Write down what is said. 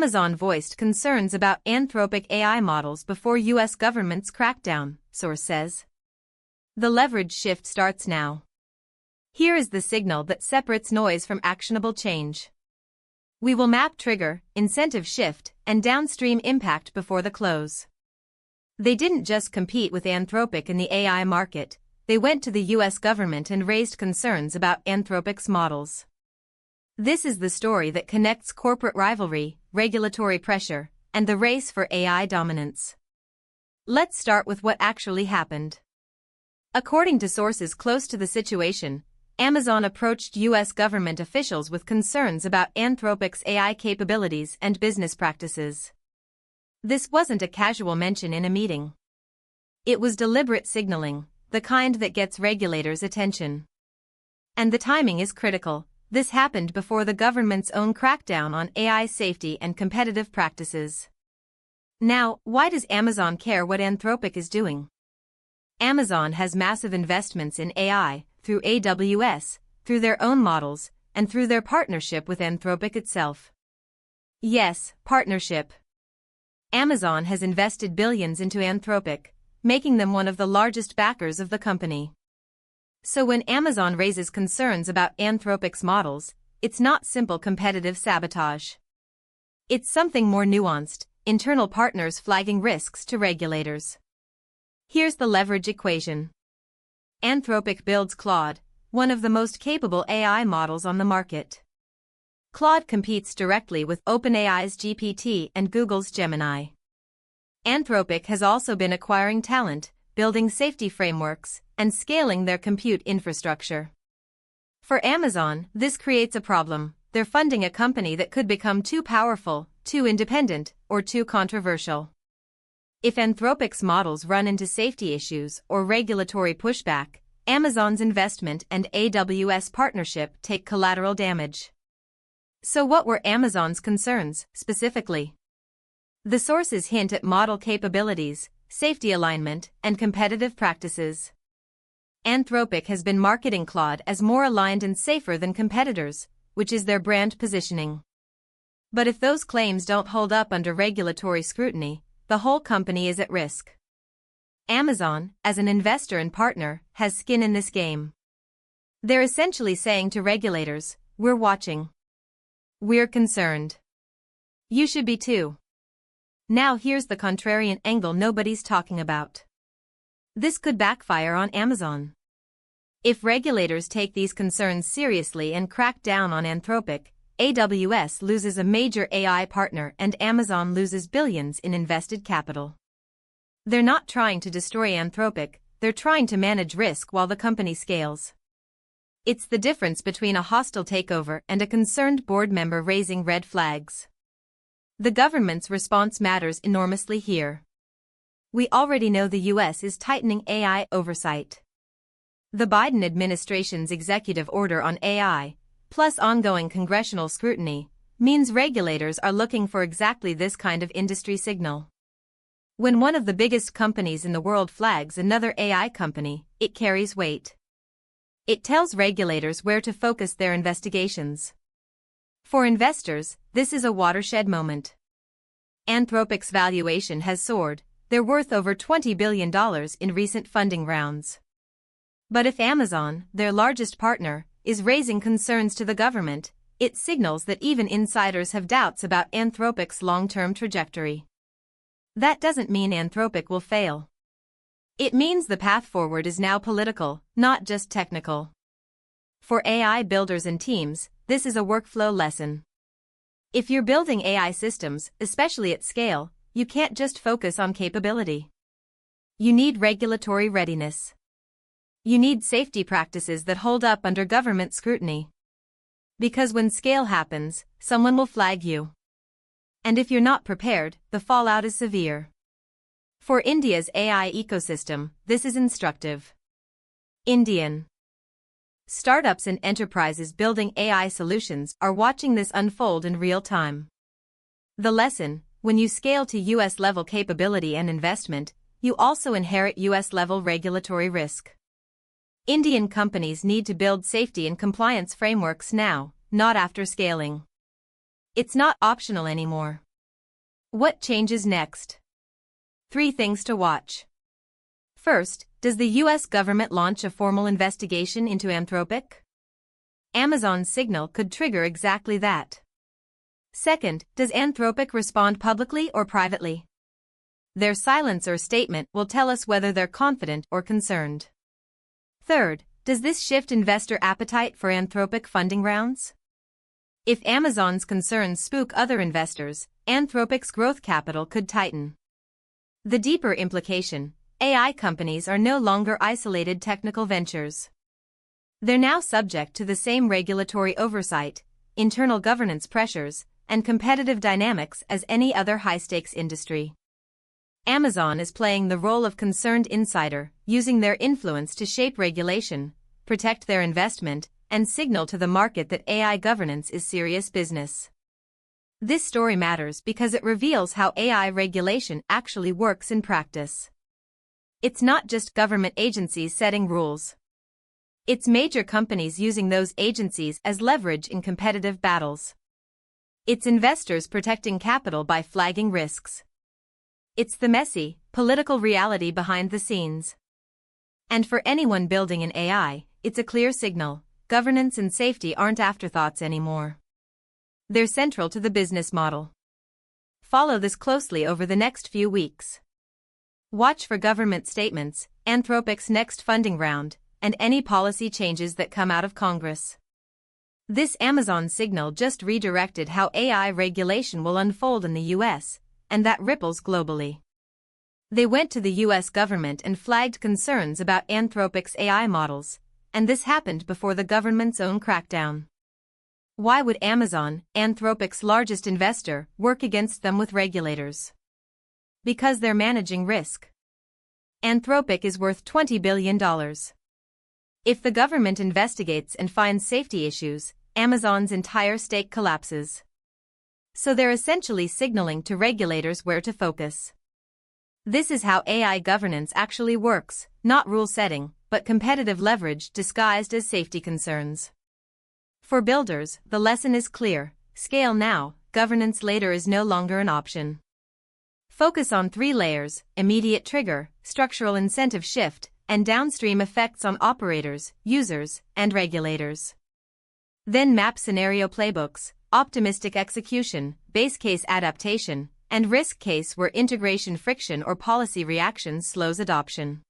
Amazon voiced concerns about Anthropic AI models before U.S. government's crackdown, source says. The leverage shift starts now. Here is the signal that separates noise from actionable change. We will map trigger, incentive shift, and downstream impact before the close. They didn't just compete with Anthropic in the AI market, they went to the U.S. government and raised concerns about Anthropic's models. This is the story that connects corporate rivalry, regulatory pressure, and the race for AI dominance. Let's start with what actually happened. According to sources close to the situation, Amazon approached U.S. government officials with concerns about Anthropic's AI capabilities and business practices. This wasn't a casual mention in a meeting. It was deliberate signaling, the kind that gets regulators' attention. And the timing is critical. This happened before the government's own crackdown on AI safety and competitive practices. Now, why does Amazon care what Anthropic is doing? Amazon has massive investments in AI, through AWS, through their own models, and through their partnership with Anthropic itself. Yes, partnership. Amazon has invested billions into Anthropic, making them one of the largest backers of the company. So when Amazon raises concerns about Anthropic's models, it's not simple competitive sabotage. It's something more nuanced, internal partners flagging risks to regulators. Here's the leverage equation. Anthropic builds Claude, one of the most capable AI models on the market. Claude competes directly with OpenAI's GPT and Google's Gemini. Anthropic has also been acquiring talent, building safety frameworks, and scaling their compute infrastructure. For Amazon, this creates a problem. They're funding a company that could become too powerful, too independent, or too controversial. If Anthropic's models run into safety issues or regulatory pushback, Amazon's investment and AWS partnership take collateral damage. So what were Amazon's concerns, specifically? The sources hint at model capabilities, safety alignment, and competitive practices. Anthropic has been marketing Claude as more aligned and safer than competitors, which is their brand positioning. But if those claims don't hold up under regulatory scrutiny, the whole company is at risk. Amazon, as an investor and partner, has skin in this game. They're essentially saying to regulators, we're watching. We're concerned. You should be too. Now here's the contrarian angle nobody's talking about. This could backfire on Amazon. If regulators take these concerns seriously and crack down on Anthropic, AWS loses a major AI partner and Amazon loses billions in invested capital. They're not trying to destroy Anthropic, they're trying to manage risk while the company scales. It's the difference between a hostile takeover and a concerned board member raising red flags. The government's response matters enormously here. We already know the US is tightening AI oversight. The Biden administration's executive order on AI, plus ongoing congressional scrutiny, means regulators are looking for exactly this kind of industry signal. When one of the biggest companies in the world flags another AI company, it carries weight. It tells regulators where to focus their investigations. For investors, this is a watershed moment. Anthropic's valuation has soared, they're worth over $20 billion in recent funding rounds. But if Amazon, their largest partner, is raising concerns to the government, it signals that even insiders have doubts about Anthropic's long-term trajectory. That doesn't mean Anthropic will fail. It means the path forward is now political, not just technical. For AI builders and teams, this is a workflow lesson. If you're building AI systems, especially at scale, you can't just focus on capability. You need regulatory readiness. You need safety practices that hold up under government scrutiny. Because when scale happens, someone will flag you. And if you're not prepared, the fallout is severe. For India's AI ecosystem, this is instructive. Indian startups and enterprises building AI solutions are watching this unfold in real time. The lesson: when you scale to US-level capability and investment, you also inherit US-level regulatory risk. Indian companies need to build safety and compliance frameworks now, not after scaling. It's not optional anymore. What changes next? 3 things to watch. First, does the US government launch a formal investigation into Anthropic? Amazon's signal could trigger exactly that. Second, does Anthropic respond publicly or privately? Their silence or statement will tell us whether they're confident or concerned. Third, does this shift investor appetite for Anthropic funding rounds? If Amazon's concerns spook other investors, Anthropic's growth capital could tighten. The deeper implication: AI companies are no longer isolated technical ventures. They're now subject to the same regulatory oversight, internal governance pressures, and competitive dynamics as any other high-stakes industry. Amazon is playing the role of concerned insider, using their influence to shape regulation, protect their investment, and signal to the market that AI governance is serious business. This story matters because it reveals how AI regulation actually works in practice. It's not just government agencies setting rules. It's major companies using those agencies as leverage in competitive battles. It's investors protecting capital by flagging risks. It's the messy, political reality behind the scenes. And for anyone building in AI, it's a clear signal: governance and safety aren't afterthoughts anymore. They're central to the business model. Follow this closely over the next few weeks. Watch for government statements, Anthropic's next funding round, and any policy changes that come out of Congress. This Amazon signal just redirected how AI regulation will unfold in the US, and that ripples globally. They went to the US government and flagged concerns about Anthropic's AI models, and this happened before the government's own crackdown. Why would Amazon, Anthropic's largest investor, work against them with regulators? Because they're managing risk. Anthropic is worth $20 billion. If the government investigates and finds safety issues, Amazon's entire stake collapses. So they're essentially signaling to regulators where to focus. This is how AI governance actually works: not rule setting, but competitive leverage disguised as safety concerns. For builders, the lesson is clear: scale now, governance later is no longer an option. Focus on 3 layers: immediate trigger, structural incentive shift, and downstream effects on operators, users, and regulators. Then map scenario playbooks: optimistic execution, base case adaptation, and risk case where integration friction or policy reaction slows adoption.